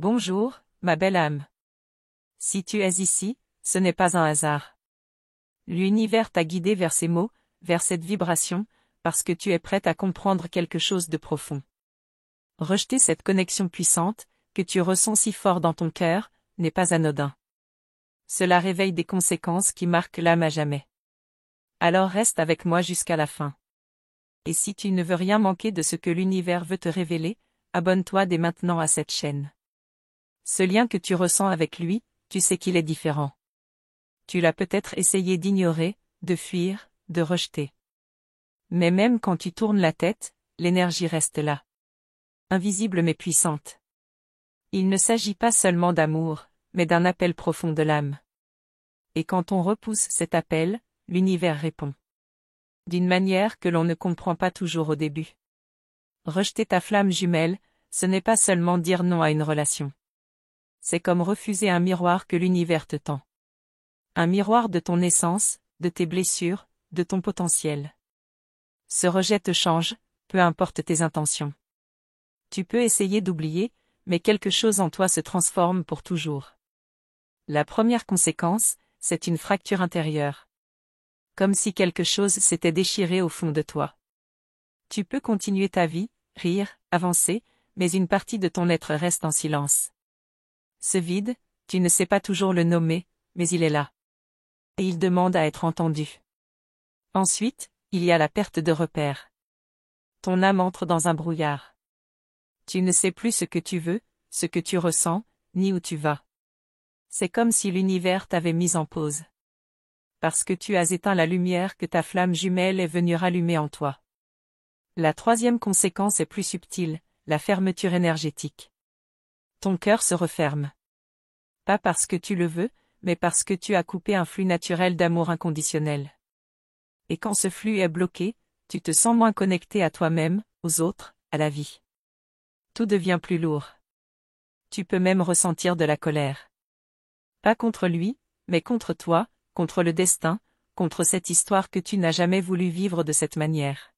Bonjour, ma belle âme. Si tu es ici, ce n'est pas un hasard. L'univers t'a guidé vers ces mots, vers cette vibration, parce que tu es prête à comprendre quelque chose de profond. Rejeter cette connexion puissante, que tu ressens si fort dans ton cœur, n'est pas anodin. Cela réveille des conséquences qui marquent l'âme à jamais. Alors reste avec moi jusqu'à la fin. Et si tu ne veux rien manquer de ce que l'univers veut te révéler, abonne-toi dès maintenant à cette chaîne. Ce lien que tu ressens avec lui, tu sais qu'il est différent. Tu l'as peut-être essayé d'ignorer, de fuir, de rejeter. Mais même quand tu tournes la tête, l'énergie reste là. Invisible mais puissante. Il ne s'agit pas seulement d'amour, mais d'un appel profond de l'âme. Et quand on repousse cet appel, l'univers répond. D'une manière que l'on ne comprend pas toujours au début. Rejeter ta flamme jumelle, ce n'est pas seulement dire non à une relation. C'est comme refuser un miroir que l'univers te tend. Un miroir de ton essence, de tes blessures, de ton potentiel. Ce rejet te change, peu importe tes intentions. Tu peux essayer d'oublier, mais quelque chose en toi se transforme pour toujours. La première conséquence, c'est une fracture intérieure. Comme si quelque chose s'était déchiré au fond de toi. Tu peux continuer ta vie, rire, avancer, mais une partie de ton être reste en silence. Ce vide, tu ne sais pas toujours le nommer, mais il est là. Et il demande à être entendu. Ensuite, il y a la perte de repères. Ton âme entre dans un brouillard. Tu ne sais plus ce que tu veux, ce que tu ressens, ni où tu vas. C'est comme si l'univers t'avait mis en pause. Parce que tu as éteint la lumière que ta flamme jumelle est venue rallumer en toi. La troisième conséquence est plus subtile, la fermeture énergétique. Ton cœur se referme. Pas parce que tu le veux, mais parce que tu as coupé un flux naturel d'amour inconditionnel. Et quand ce flux est bloqué, tu te sens moins connecté à toi-même, aux autres, à la vie. Tout devient plus lourd. Tu peux même ressentir de la colère. Pas contre lui, mais contre toi, contre le destin, contre cette histoire que tu n'as jamais voulu vivre de cette manière.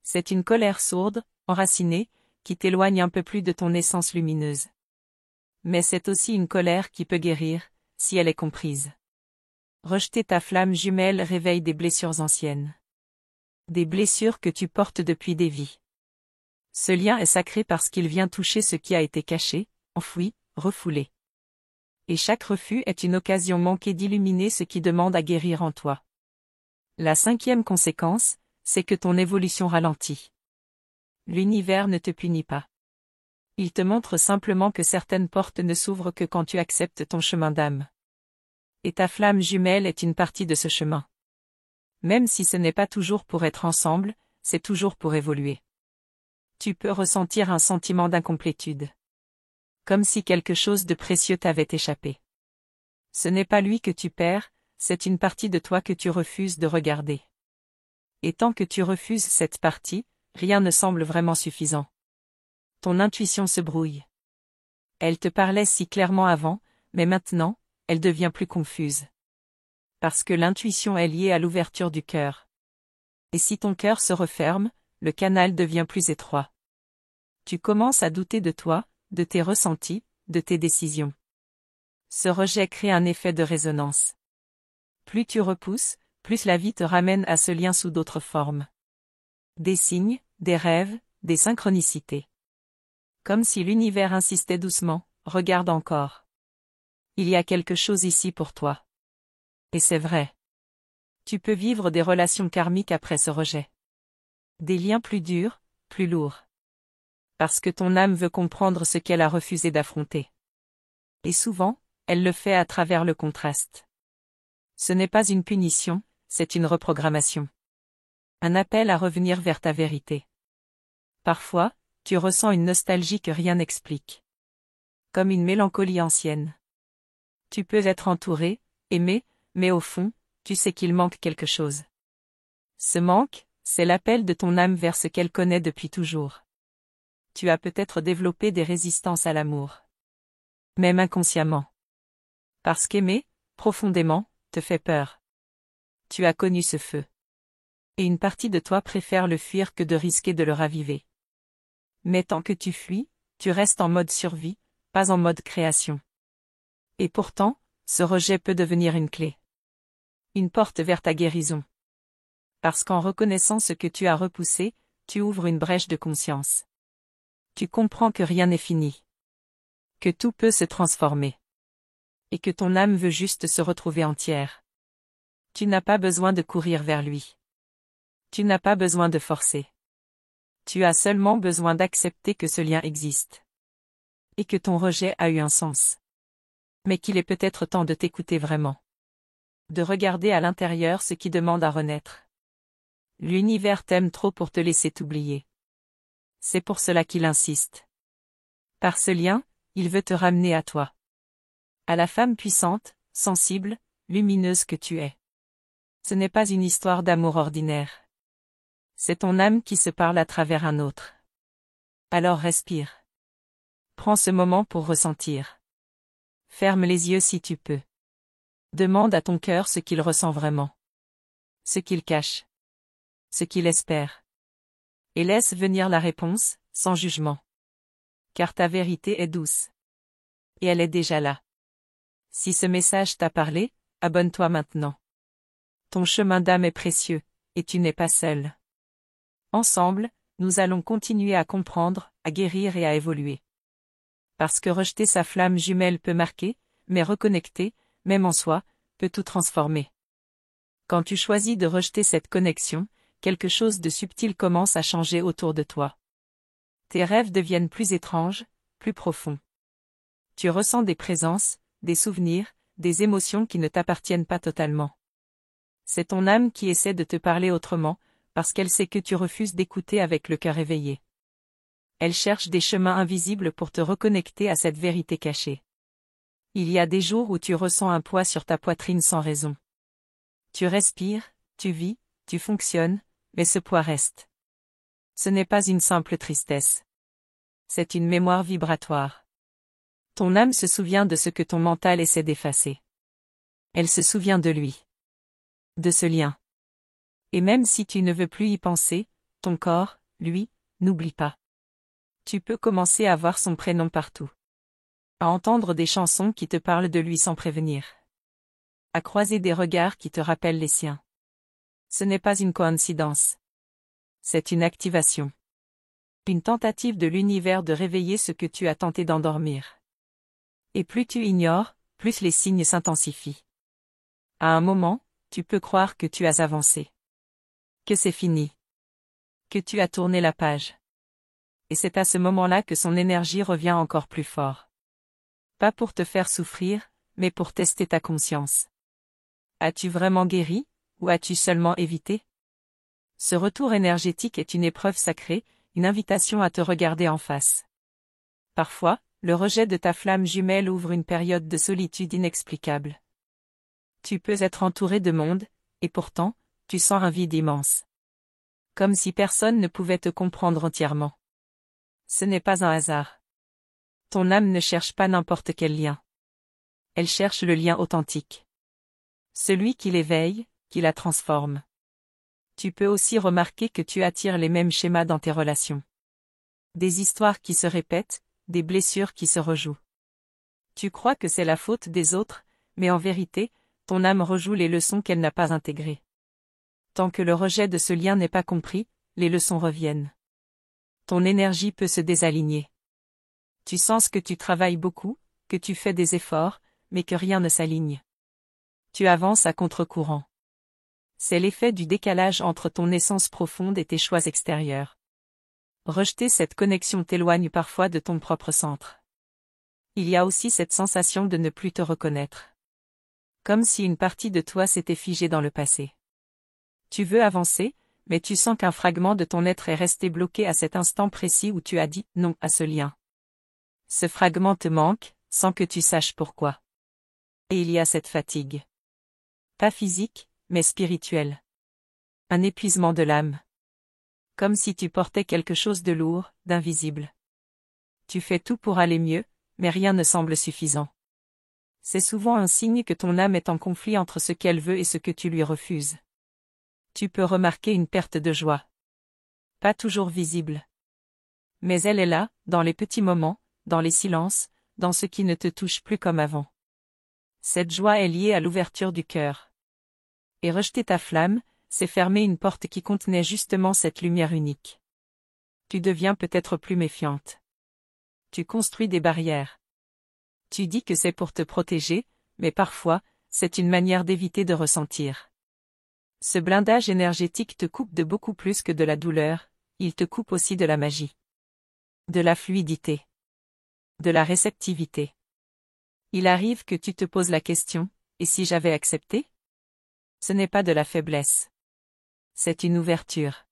C'est une colère sourde, enracinée, qui t'éloigne un peu plus de ton essence lumineuse. Mais c'est aussi une colère qui peut guérir, si elle est comprise. Rejeter ta flamme jumelle réveille des blessures anciennes. Des blessures que tu portes depuis des vies. Ce lien est sacré parce qu'il vient toucher ce qui a été caché, enfoui, refoulé. Et chaque refus est une occasion manquée d'illuminer ce qui demande à guérir en toi. La cinquième conséquence, c'est que ton évolution ralentit. L'univers ne te punit pas. Il te montre simplement que certaines portes ne s'ouvrent que quand tu acceptes ton chemin d'âme. Et ta flamme jumelle est une partie de ce chemin. Même si ce n'est pas toujours pour être ensemble, c'est toujours pour évoluer. Tu peux ressentir un sentiment d'incomplétude. Comme si quelque chose de précieux t'avait échappé. Ce n'est pas lui que tu perds, c'est une partie de toi que tu refuses de regarder. Et tant que tu refuses cette partie, rien ne semble vraiment suffisant. Ton intuition se brouille. Elle te parlait si clairement avant, mais maintenant, elle devient plus confuse. Parce que l'intuition est liée à l'ouverture du cœur. Et si ton cœur se referme, le canal devient plus étroit. Tu commences à douter de toi, de tes ressentis, de tes décisions. Ce rejet crée un effet de résonance. Plus tu repousses, plus la vie te ramène à ce lien sous d'autres formes. Des signes, des rêves, des synchronicités. Comme si l'univers insistait doucement, regarde encore. Il y a quelque chose ici pour toi. Et c'est vrai. Tu peux vivre des relations karmiques après ce rejet. Des liens plus durs, plus lourds. Parce que ton âme veut comprendre ce qu'elle a refusé d'affronter. Et souvent, elle le fait à travers le contraste. Ce n'est pas une punition, c'est une reprogrammation. Un appel à revenir vers ta vérité. Parfois, tu ressens une nostalgie que rien n'explique. Comme une mélancolie ancienne. Tu peux être entouré, aimé, mais au fond, tu sais qu'il manque quelque chose. Ce manque, c'est l'appel de ton âme vers ce qu'elle connaît depuis toujours. Tu as peut-être développé des résistances à l'amour. Même inconsciemment. Parce qu'aimer, profondément, te fait peur. Tu as connu ce feu. Et une partie de toi préfère le fuir que de risquer de le raviver. Mais tant que tu fuis, tu restes en mode survie, pas en mode création. Et pourtant, ce rejet peut devenir une clé. Une porte vers ta guérison. Parce qu'en reconnaissant ce que tu as repoussé, tu ouvres une brèche de conscience. Tu comprends que rien n'est fini. Que tout peut se transformer. Et que ton âme veut juste se retrouver entière. Tu n'as pas besoin de courir vers lui. Tu n'as pas besoin de forcer. Tu as seulement besoin d'accepter que ce lien existe. Et que ton rejet a eu un sens. Mais qu'il est peut-être temps de t'écouter vraiment. De regarder à l'intérieur ce qui demande à renaître. L'univers t'aime trop pour te laisser t'oublier. C'est pour cela qu'il insiste. Par ce lien, il veut te ramener à toi. À la femme puissante, sensible, lumineuse que tu es. Ce n'est pas une histoire d'amour ordinaire. C'est ton âme qui se parle à travers un autre. Alors respire. Prends ce moment pour ressentir. Ferme les yeux si tu peux. Demande à ton cœur ce qu'il ressent vraiment. Ce qu'il cache. Ce qu'il espère. Et laisse venir la réponse, sans jugement. Car ta vérité est douce. Et elle est déjà là. Si ce message t'a parlé, abonne-toi maintenant. Ton chemin d'âme est précieux, et tu n'es pas seul. Ensemble, nous allons continuer à comprendre, à guérir et à évoluer. Parce que rejeter sa flamme jumelle peut marquer, mais reconnecter, même en soi, peut tout transformer. Quand tu choisis de rejeter cette connexion, quelque chose de subtil commence à changer autour de toi. Tes rêves deviennent plus étranges, plus profonds. Tu ressens des présences, des souvenirs, des émotions qui ne t'appartiennent pas totalement. C'est ton âme qui essaie de te parler autrement, parce qu'elle sait que tu refuses d'écouter avec le cœur éveillé. Elle cherche des chemins invisibles pour te reconnecter à cette vérité cachée. Il y a des jours où tu ressens un poids sur ta poitrine sans raison. Tu respires, tu vis, tu fonctionnes, mais ce poids reste. Ce n'est pas une simple tristesse. C'est une mémoire vibratoire. Ton âme se souvient de ce que ton mental essaie d'effacer. Elle se souvient de lui. De ce lien. Et même si tu ne veux plus y penser, ton corps, lui, n'oublie pas. Tu peux commencer à voir son prénom partout. À entendre des chansons qui te parlent de lui sans prévenir. À croiser des regards qui te rappellent les siens. Ce n'est pas une coïncidence. C'est une activation. Une tentative de l'univers de réveiller ce que tu as tenté d'endormir. Et plus tu ignores, plus les signes s'intensifient. À un moment, tu peux croire que tu as avancé. Que c'est fini. Que tu as tourné la page. Et c'est à ce moment-là que son énergie revient encore plus fort. Pas pour te faire souffrir, mais pour tester ta conscience. As-tu vraiment guéri, ou as-tu seulement évité? Ce retour énergétique est une épreuve sacrée, une invitation à te regarder en face. Parfois, le rejet de ta flamme jumelle ouvre une période de solitude inexplicable. Tu peux être entouré de monde, et pourtant, tu sens un vide immense. Comme si personne ne pouvait te comprendre entièrement. Ce n'est pas un hasard. Ton âme ne cherche pas n'importe quel lien. Elle cherche le lien authentique. Celui qui l'éveille, qui la transforme. Tu peux aussi remarquer que tu attires les mêmes schémas dans tes relations. Des histoires qui se répètent, des blessures qui se rejouent. Tu crois que c'est la faute des autres, mais en vérité, ton âme rejoue les leçons qu'elle n'a pas intégrées. Tant que le rejet de ce lien n'est pas compris, les leçons reviennent. Ton énergie peut se désaligner. Tu sens que tu travailles beaucoup, que tu fais des efforts, mais que rien ne s'aligne. Tu avances à contre-courant. C'est l'effet du décalage entre ton essence profonde et tes choix extérieurs. Rejeter cette connexion t'éloigne parfois de ton propre centre. Il y a aussi cette sensation de ne plus te reconnaître. Comme si une partie de toi s'était figée dans le passé. Tu veux avancer, mais tu sens qu'un fragment de ton être est resté bloqué à cet instant précis où tu as dit non à ce lien. Ce fragment te manque, sans que tu saches pourquoi. Et il y a cette fatigue. Pas physique, mais spirituelle. Un épuisement de l'âme. Comme si tu portais quelque chose de lourd, d'invisible. Tu fais tout pour aller mieux, mais rien ne semble suffisant. C'est souvent un signe que ton âme est en conflit entre ce qu'elle veut et ce que tu lui refuses. Tu peux remarquer une perte de joie. Pas toujours visible. Mais elle est là, dans les petits moments, dans les silences, dans ce qui ne te touche plus comme avant. Cette joie est liée à l'ouverture du cœur. Et rejeter ta flamme, c'est fermer une porte qui contenait justement cette lumière unique. Tu deviens peut-être plus méfiante. Tu construis des barrières. Tu dis que c'est pour te protéger, mais parfois, c'est une manière d'éviter de ressentir. Ce blindage énergétique te coupe de beaucoup plus que de la douleur, il te coupe aussi de la magie. De la fluidité. De la réceptivité. Il arrive que tu te poses la question, et si j'avais accepté? Ce n'est pas de la faiblesse. C'est une ouverture.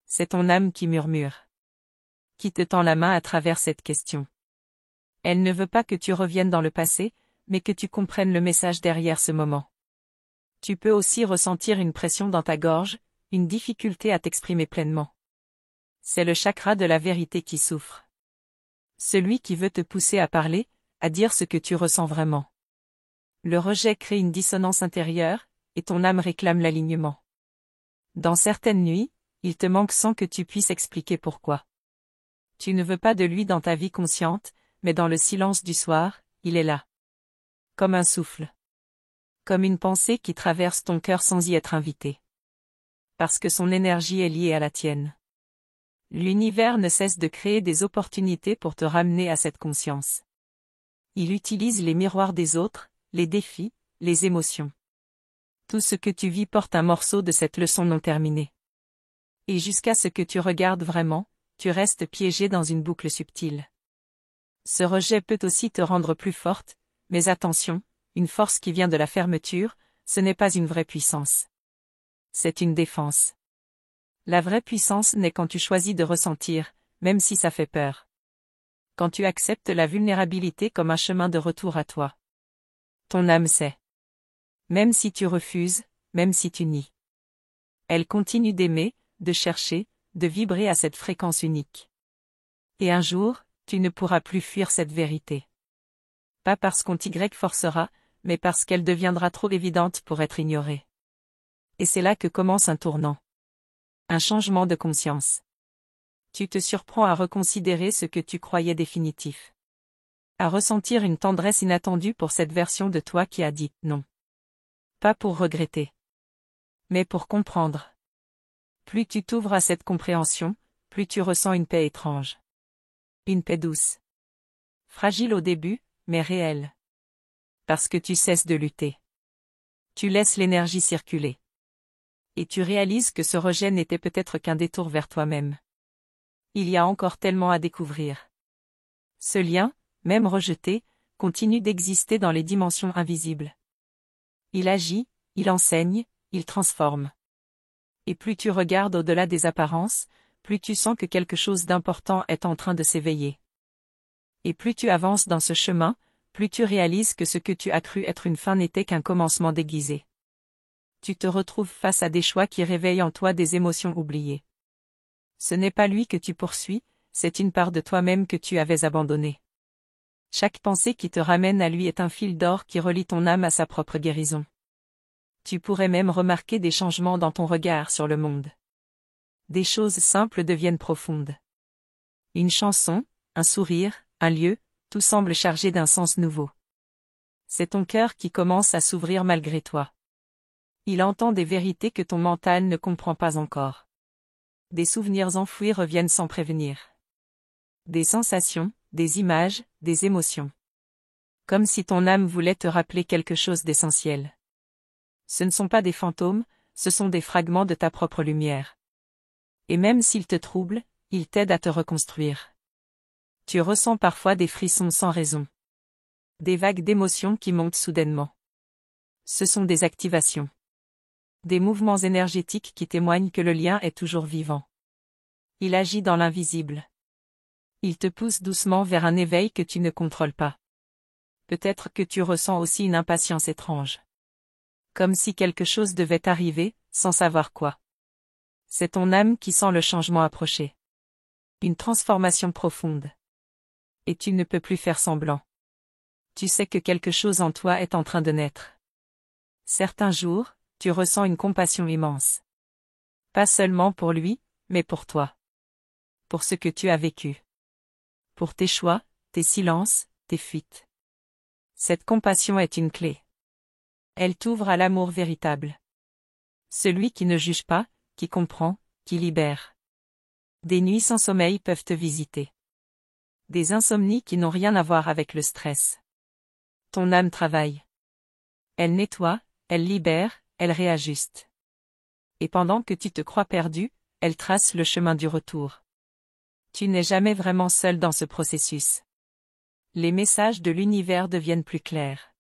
C'est ton âme qui murmure. Qui te tend la main à travers cette question. Elle ne veut pas que tu reviennes dans le passé, mais que tu comprennes le message derrière ce moment. Tu peux aussi ressentir une pression dans ta gorge, une difficulté à t'exprimer pleinement. C'est le chakra de la vérité qui souffre. Celui qui veut te pousser à parler, à dire ce que tu ressens vraiment. Le rejet crée une dissonance intérieure, et ton âme réclame l'alignement. Dans certaines nuits, il te manque sans que tu puisses expliquer pourquoi. Tu ne veux pas de lui dans ta vie consciente, mais dans le silence du soir, il est là. Comme un souffle. Comme une pensée qui traverse ton cœur sans y être invité. Parce que son énergie est liée à la tienne. L'univers ne cesse de créer des opportunités pour te ramener à cette conscience. Il utilise les miroirs des autres, les défis, les émotions. Tout ce que tu vis porte un morceau de cette leçon non terminée. Et jusqu'à ce que tu regardes vraiment, tu restes piégé dans une boucle subtile. Ce rejet peut aussi te rendre plus forte, mais attention, une force qui vient de la fermeture, ce n'est pas une vraie puissance. C'est une défense. La vraie puissance naît quand tu choisis de ressentir, même si ça fait peur. Quand tu acceptes la vulnérabilité comme un chemin de retour à toi. Ton âme sait. Même si tu refuses, même si tu nies. Elle continue d'aimer, de chercher, de vibrer à cette fréquence unique. Et un jour, tu ne pourras plus fuir cette vérité. Pas parce qu'on t'y forcera, mais parce qu'elle deviendra trop évidente pour être ignorée. Et c'est là que commence un tournant. Un changement de conscience. Tu te surprends à reconsidérer ce que tu croyais définitif. À ressentir une tendresse inattendue pour cette version de toi qui a dit non. Pas pour regretter. Mais pour comprendre. Plus tu t'ouvres à cette compréhension, plus tu ressens une paix étrange. Une paix douce. Fragile au début, mais réelle. Parce que tu cesses de lutter. Tu laisses l'énergie circuler. Et tu réalises que ce rejet n'était peut-être qu'un détour vers toi-même. Il y a encore tellement à découvrir. Ce lien, même rejeté, continue d'exister dans les dimensions invisibles. Il agit, il enseigne, il transforme. Et plus tu regardes au-delà des apparences, plus tu sens que quelque chose d'important est en train de s'éveiller. Et plus tu avances dans ce chemin, plus tu réalises que ce que tu as cru être une fin n'était qu'un commencement déguisé. Tu te retrouves face à des choix qui réveillent en toi des émotions oubliées. Ce n'est pas lui que tu poursuis, c'est une part de toi-même que tu avais abandonnée. Chaque pensée qui te ramène à lui est un fil d'or qui relie ton âme à sa propre guérison. Tu pourrais même remarquer des changements dans ton regard sur le monde. Des choses simples deviennent profondes. Une chanson, un sourire, un lieu, tout semble chargé d'un sens nouveau. C'est ton cœur qui commence à s'ouvrir malgré toi. Il entend des vérités que ton mental ne comprend pas encore. Des souvenirs enfouis reviennent sans prévenir. Des sensations, des images, des émotions. Comme si ton âme voulait te rappeler quelque chose d'essentiel. Ce ne sont pas des fantômes, ce sont des fragments de ta propre lumière. Et même s'ils te troublent, ils t'aident à te reconstruire. Tu ressens parfois des frissons sans raison. Des vagues d'émotions qui montent soudainement. Ce sont des activations. Des mouvements énergétiques qui témoignent que le lien est toujours vivant. Il agit dans l'invisible. Il te pousse doucement vers un éveil que tu ne contrôles pas. Peut-être que tu ressens aussi une impatience étrange. Comme si quelque chose devait arriver, sans savoir quoi. C'est ton âme qui sent le changement approcher. Une transformation profonde. Et tu ne peux plus faire semblant. Tu sais que quelque chose en toi est en train de naître. Certains jours, tu ressens une compassion immense. Pas seulement pour lui, mais pour toi. Pour ce que tu as vécu. Pour tes choix, tes silences, tes fuites. Cette compassion est une clé. Elle t'ouvre à l'amour véritable. Celui qui ne juge pas, qui comprend, qui libère. Des nuits sans sommeil peuvent te visiter. Des insomnies qui n'ont rien à voir avec le stress. Ton âme travaille. Elle nettoie, elle libère, elle réajuste. Et pendant que tu te crois perdu, elle trace le chemin du retour. Tu n'es jamais vraiment seul dans ce processus. Les messages de l'univers deviennent plus clairs.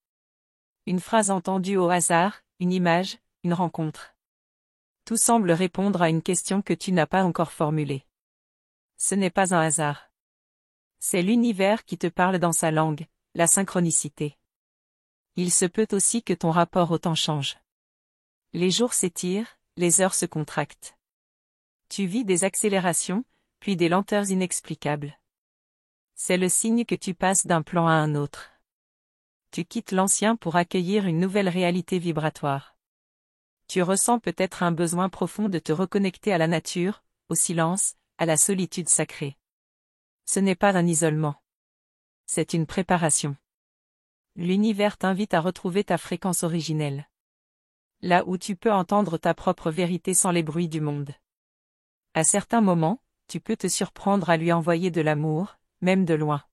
Une phrase entendue au hasard, une image, une rencontre. Tout semble répondre à une question que tu n'as pas encore formulée. Ce n'est pas un hasard. C'est l'univers qui te parle dans sa langue, la synchronicité. Il se peut aussi que ton rapport au temps change. Les jours s'étirent, les heures se contractent. Tu vis des accélérations, puis des lenteurs inexplicables. C'est le signe que tu passes d'un plan à un autre. Tu quittes l'ancien pour accueillir une nouvelle réalité vibratoire. Tu ressens peut-être un besoin profond de te reconnecter à la nature, au silence, à la solitude sacrée. Ce n'est pas un isolement. C'est une préparation. L'univers t'invite à retrouver ta fréquence originelle. Là où tu peux entendre ta propre vérité sans les bruits du monde. À certains moments, tu peux te surprendre à lui envoyer de l'amour, même de loin.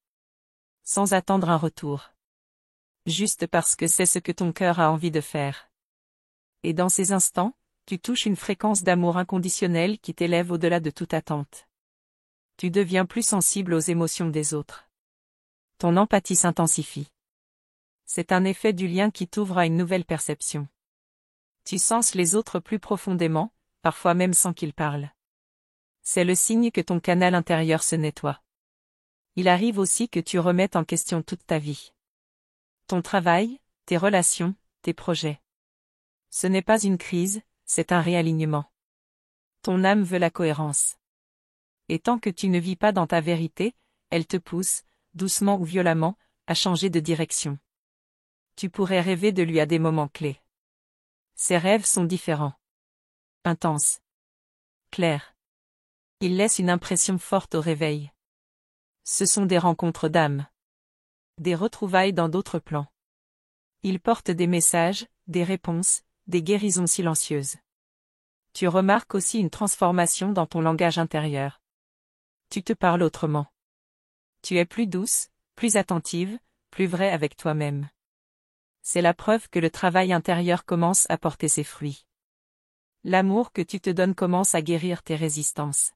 Sans attendre un retour. Juste parce que c'est ce que ton cœur a envie de faire. Et dans ces instants, tu touches une fréquence d'amour inconditionnel qui t'élève au-delà de toute attente. Tu deviens plus sensible aux émotions des autres. Ton empathie s'intensifie. C'est un effet du lien qui t'ouvre à une nouvelle perception. Tu senses les autres plus profondément, parfois même sans qu'ils parlent. C'est le signe que ton canal intérieur se nettoie. Il arrive aussi que tu remettes en question toute ta vie. Ton travail, tes relations, tes projets. Ce n'est pas une crise, c'est un réalignement. Ton âme veut la cohérence. Et tant que tu ne vis pas dans ta vérité, elle te pousse, doucement ou violemment, à changer de direction. Tu pourrais rêver de lui à des moments clés. Ses rêves sont différents. Intenses. Clairs. Ils laissent une impression forte au réveil. Ce sont des rencontres d'âme. Des retrouvailles dans d'autres plans. Ils portent des messages, des réponses, des guérisons silencieuses. Tu remarques aussi une transformation dans ton langage intérieur. Tu te parles autrement. Tu es plus douce, plus attentive, plus vraie avec toi-même. C'est la preuve que le travail intérieur commence à porter ses fruits. L'amour que tu te donnes commence à guérir tes résistances.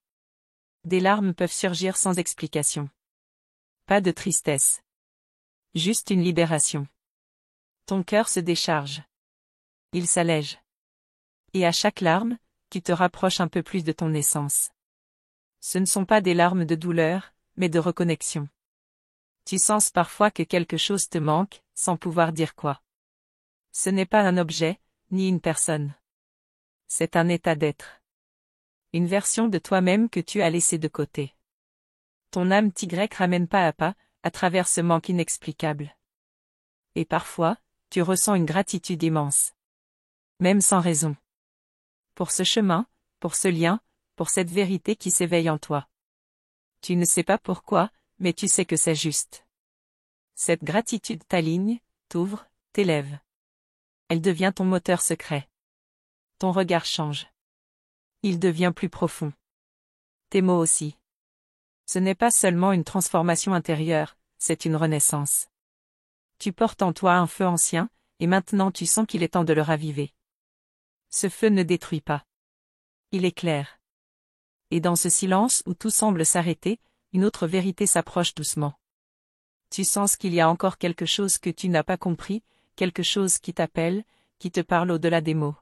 Des larmes peuvent surgir sans explication. Pas de tristesse. Juste une libération. Ton cœur se décharge. Il s'allège. Et à chaque larme, tu te rapproches un peu plus de ton essence. Ce ne sont pas des larmes de douleur, mais de reconnexion. Tu sens parfois que quelque chose te manque, sans pouvoir dire quoi. Ce n'est pas un objet, ni une personne. C'est un état d'être. Une version de toi-même que tu as laissée de côté. Ton âme tigrec ramène pas à pas, à travers ce manque inexplicable. Et parfois, tu ressens une gratitude immense. Même sans raison. Pour ce chemin, pour ce lien, pour cette vérité qui s'éveille en toi. Tu ne sais pas pourquoi, mais tu sais que c'est juste. Cette gratitude t'aligne, t'ouvre, t'élève. Elle devient ton moteur secret. Ton regard change. Il devient plus profond. Tes mots aussi. Ce n'est pas seulement une transformation intérieure, c'est une renaissance. Tu portes en toi un feu ancien, et maintenant tu sens qu'il est temps de le raviver. Ce feu ne détruit pas. Il éclaire. Et dans ce silence où tout semble s'arrêter, une autre vérité s'approche doucement. Tu sens qu'il y a encore quelque chose que tu n'as pas compris, quelque chose qui t'appelle, qui te parle au-delà des mots.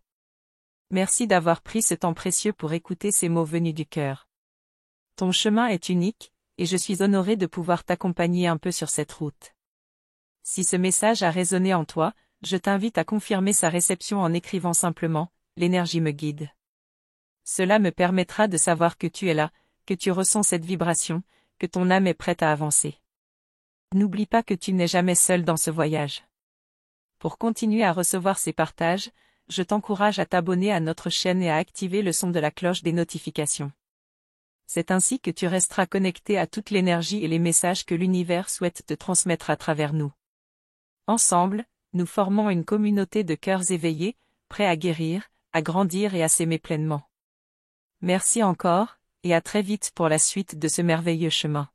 Merci d'avoir pris ce temps précieux pour écouter ces mots venus du cœur. Ton chemin est unique, et je suis honoré de pouvoir t'accompagner un peu sur cette route. Si ce message a résonné en toi, je t'invite à confirmer sa réception en écrivant simplement « L'énergie me guide ». Cela me permettra de savoir que tu es là, que tu ressens cette vibration, que ton âme est prête à avancer. N'oublie pas que tu n'es jamais seul dans ce voyage. Pour continuer à recevoir ces partages, je t'encourage à t'abonner à notre chaîne et à activer le son de la cloche des notifications. C'est ainsi que tu resteras connecté à toute l'énergie et les messages que l'univers souhaite te transmettre à travers nous. Ensemble, nous formons une communauté de cœurs éveillés, prêts à guérir, à grandir et à s'aimer pleinement. Merci encore, et à très vite pour la suite de ce merveilleux chemin.